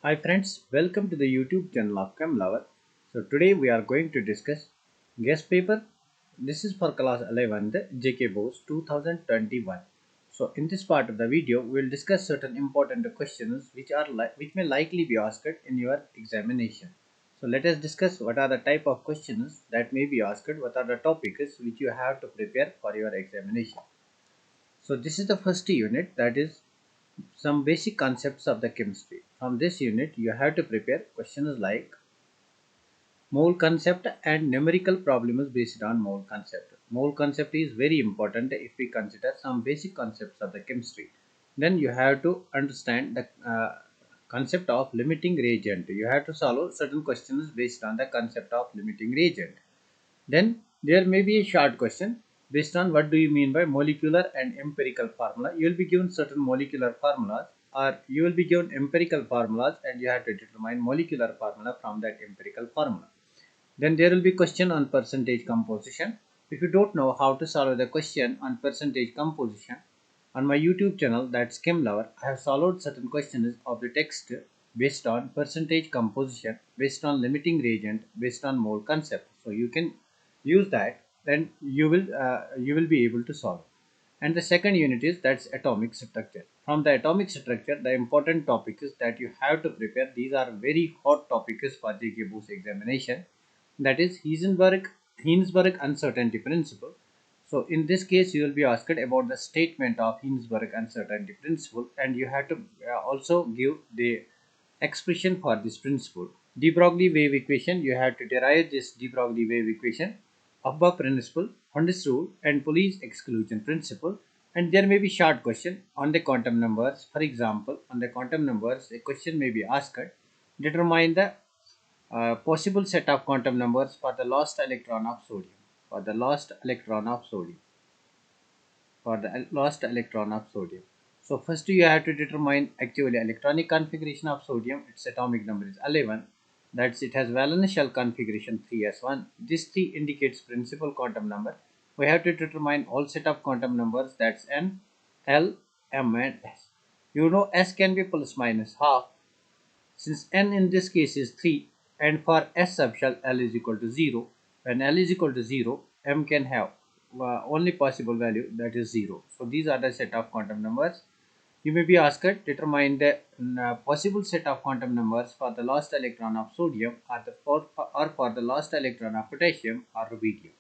Hi friends, welcome to the YouTube channel of ChemLover. So today we are going to discuss guest paper. This is for class 11th JK Bose 2021. So in this part of the video we will discuss certain important questions which may likely be asked in your examination. So let us discuss what are the type of questions that may be asked, what are the topics which you have to prepare for your examination. So this is the first unit, that is some basic concepts of the chemistry. From this unit, you have to prepare questions like mole concept and numerical problems based on mole concept. Mole concept is very important if we consider some basic concepts of the chemistry. Then you have to understand the concept of limiting reagent. You have to solve certain questions based on the concept of limiting reagent. Then there may be a short question based on what do you mean by molecular and empirical formula. You will be given certain molecular formulas, or you will be given empirical formulas, and you have to determine molecular formula from that empirical formula. Then there will be question on percentage composition. If you don't know how to solve the question on percentage composition, on my YouTube channel, that's ChemLover, I have solved certain questions of the text based on percentage composition, based on limiting reagent, based on mole concept. So you can use that, then you will be able to solve. And the second unit is that's atomic structure. From the atomic structure, the important topic is that you have to prepare. These are very hot topics for JK Bose examination. That is Heisenberg uncertainty principle. So in this case, you will be asked about the statement of Heisenberg uncertainty principle, and you have to also give the expression for this principle. De Broglie wave equation, you have to derive this de Broglie wave equation, Abba principle, Hund's rule, and Pauli's exclusion principle. And there may be short question on the quantum numbers. For example, on the quantum numbers, a question may be asked: determine the possible set of quantum numbers for the lost electron of sodium. For the lost electron of sodium. For the lost electron of sodium. So first you have to determine actually electronic configuration of sodium. Its atomic number is 11. That's it has valence shell configuration 3s1. This 3 indicates principal quantum number. We have to determine all set of quantum numbers, that's n, l, m and s. You know s can be plus minus half. Since n in this case is 3, and for s subshell L is equal to 0, when L is equal to 0, m can have only possible value, that is 0. So these are the set of quantum numbers. You may be asked determine the possible set of quantum numbers for the lost electron of sodium, or for the lost electron of potassium or rubidium.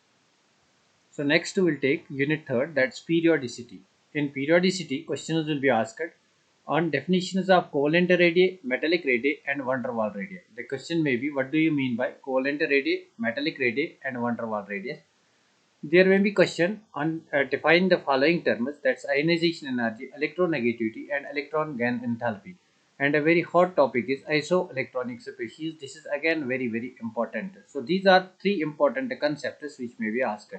So next we'll take unit third, that's periodicity. In periodicity, questions will be asked on definitions of covalent radii, metallic radii and van der Waals radii. The question may be, what do you mean by covalent radii, metallic radii and van der Waals radius? There may be question on define the following terms, that's ionization energy, electronegativity and electron gain enthalpy. And a very hot topic is isoelectronic species. This is again very important. So these are three important concepts which may be asked.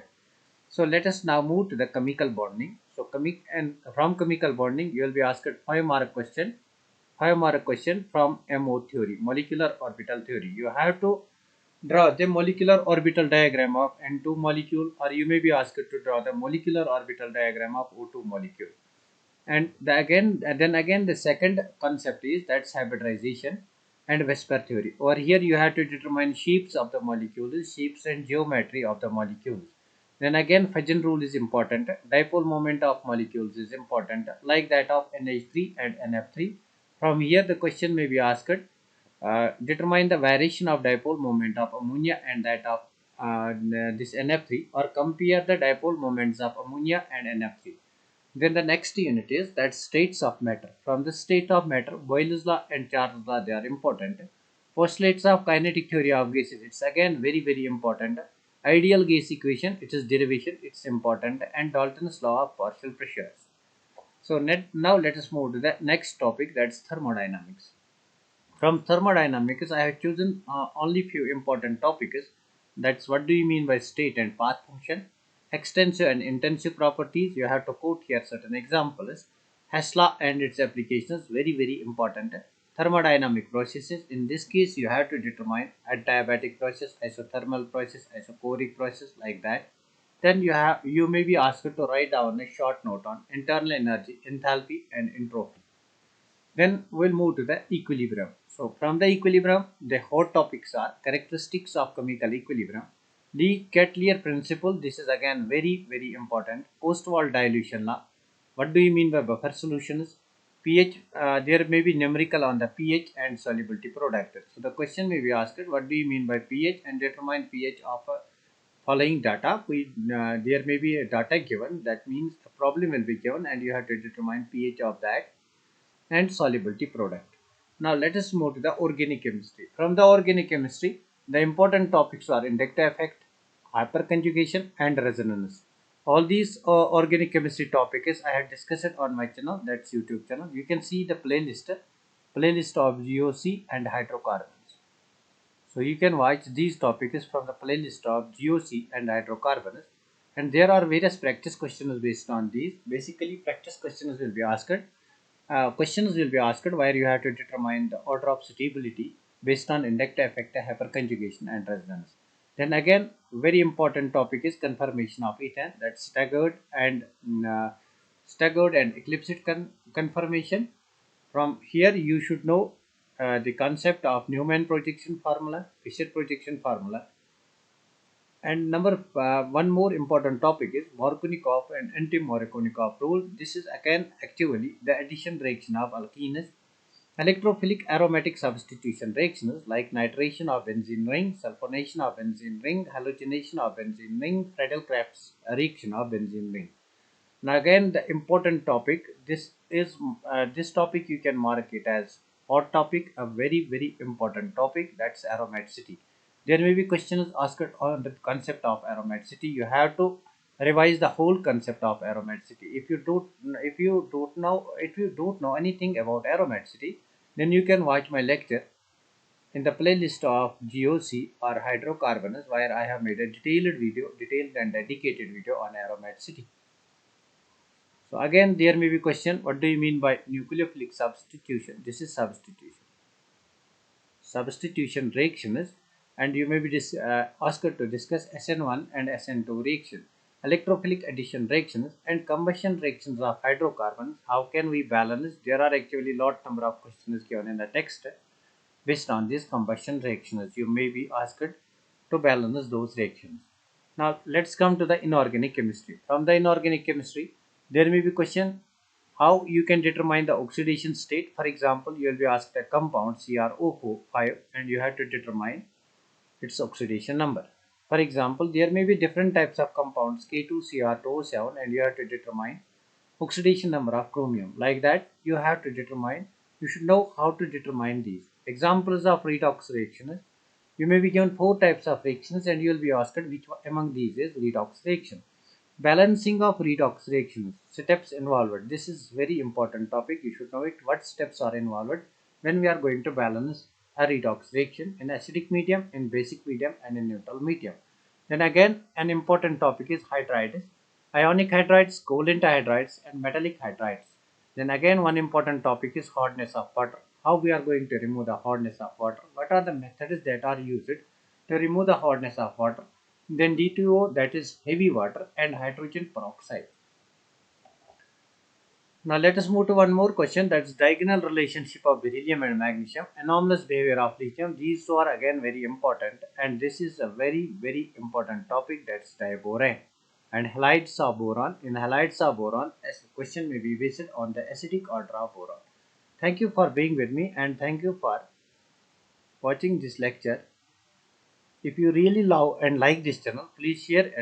So let us now move to the chemical bonding. So from chemical bonding, you will be asked 5 mark question. 5 mark question from MO theory, molecular orbital theory. You have to draw the molecular orbital diagram of N2 molecule, or you may be asked to draw the molecular orbital diagram of O2 molecule. And then again the second concept is that's hybridization and Vesper theory. Over here you have to determine shapes of the molecules, shapes and geometry of the molecules. Then again Fagin rule is important, dipole moment of molecules is important, like that of NH3 and NF3. From here the question may be asked, determine the variation of dipole moment of ammonia and that of this NF3, or compare the dipole moments of ammonia and NF3. Then the next unit is that states of matter. From the state of matter, Boyle's law and Charles law, they are important. Postulates of kinetic theory of gases, it's again very important. Ideal gas equation, it is derivation, it's important, and Dalton's law of partial pressures. So now let us move to the next topic, that's thermodynamics. From thermodynamics, I have chosen only few important topics. That's what do you mean by state and path function, extensive and intensive properties. You have to quote here certain examples. Hess law and its applications, very important. Thermodynamic processes. In this case, you have to determine adiabatic process, isothermal process, isochoric process, like that. Then you may be asked to write down a short note on internal energy, enthalpy, and entropy. Then we'll move to the equilibrium. So from the equilibrium, the hot topics are characteristics of chemical equilibrium, the Ketelier principle. This is again very important. Post-wall dilution law. What do you mean by buffer solutions? pH. There may be numerical on the pH and solubility product. So the question may be asked: what do you mean by pH, and determine pH of a following data. There may be a data given. That means a problem will be given, and you have to determine pH of that and solubility product. Now let us move to the organic chemistry. From the organic chemistry, the important topics are inductive effect, hyperconjugation, and resonance. All these organic chemistry topics I have discussed on my channel, that's YouTube channel. You can see the playlist of GOC and hydrocarbons. So you can watch these topics from the playlist of GOC and hydrocarbons. And there are various practice questions based on these. Basically, practice questions will be asked. Questions will be asked where you have to determine the order of suitability based on inductive effect, hyperconjugation, and resonance. Then again, very important topic is conformation of ethane. That's staggered and eclipsed conformation. From here, you should know the concept of Newman projection formula, Fisher projection formula, and one more important topic is Markovnikov and anti-Markovnikov rule. This is again actually the addition reaction of alkenes, electrophilic aromatic substitution reactions like nitration of benzene ring, sulfonation of benzene ring, halogenation of benzene ring, Friedel-Crafts reaction of benzene ring. Now again the important topic, this topic you can mark it as hot topic, a very important topic, that's aromaticity. There may be questions asked on the concept of aromaticity. You have to revise the whole concept of aromaticity. If you don't know anything about aromaticity, then you can watch my lecture in the playlist of GOC or hydrocarbons, where I have made a detailed and dedicated video on aromaticity. So again, there may be question, what do you mean by nucleophilic substitution? This is substitution. Substitution reaction is, and you may be asked to discuss SN1 and SN2 reaction, electrophilic addition reactions, and combustion reactions of hydrocarbons. How can we balance? There are actually lot number of questions given in the text based on these combustion reactions. You may be asked to balance those reactions. Now let's come to the inorganic chemistry. From the inorganic chemistry, there may be question how you can determine the oxidation state. For example, you will be asked a compound CrO5 and you have to determine its oxidation number. For example, there may be different types of compounds K2Cr2O7 and you have to determine oxidation number of chromium. Like that, you have to determine, you should know how to determine these. Examples of redox reactions. You may be given 4 types of reactions and you will be asked which among these is redox reaction. Balancing of redox reactions, steps involved. This is very important topic. You should know it. What steps are involved when we are going to balance a redox reaction in acidic medium, in basic medium, and in neutral medium. Then again, an important topic is hydrides, ionic hydrides, covalent hydrides, and metallic hydrides. Then again, one important topic is hardness of water. How we are going to remove the hardness of water? What are the methods that are used to remove the hardness of water? Then D2O, that is heavy water, and hydrogen peroxide. Now let us move to one more question, that's diagonal relationship of beryllium and magnesium, anomalous behavior of lithium. These two are again very important, and this is a very important topic, that's diboron and halides of boron. In halides of boron, as the question may be based on the acidic order of boron. Thank you for being with me and thank you for watching this lecture. If you really love and like this channel, please share and